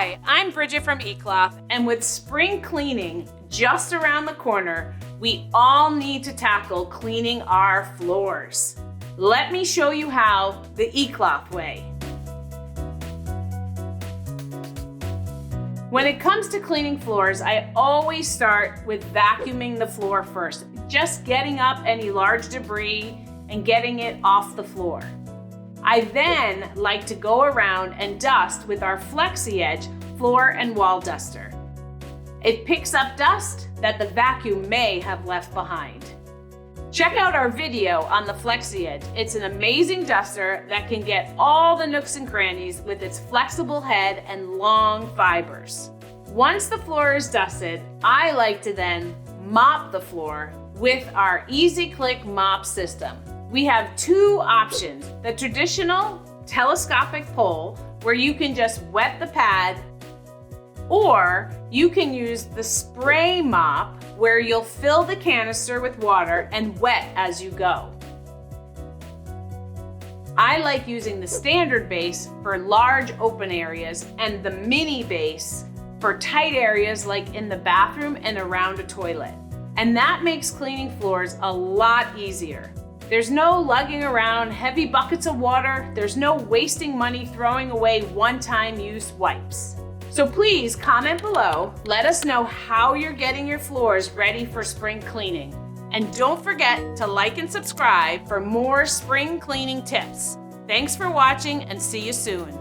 Hi, I'm Brigitte from eCloth, and with spring cleaning just around the corner, we all need to tackle cleaning our floors. Let me show you how the eCloth way. When it comes to cleaning floors, I always start with vacuuming the floor first, just getting up any large debris and getting it off the floor. I then like to go around and dust with our Flexi-edge floor and wall duster. It picks up dust that the vacuum may have left behind. Check out our video on the Flexi-edge. It's an amazing duster that can get all the nooks and crannies with its flexible head and long fibers. Once the floor is dusted, I like to then mop the floor with our Easy Click mop system. We have two options: the traditional telescopic pull, where you can just wet the pad, or you can use the spray mop, where you'll fill the canister with water and wet as you go. I like using the standard base for large open areas and the mini base for tight areas like in the bathroom and around a toilet. And that makes cleaning floors a lot easier. There's no lugging around heavy buckets of water. There's no wasting money throwing away one-time use wipes. So please comment below. Let us know how you're getting your floors ready for spring cleaning. And don't forget to like and subscribe for more spring cleaning tips. Thanks for watching and see you soon.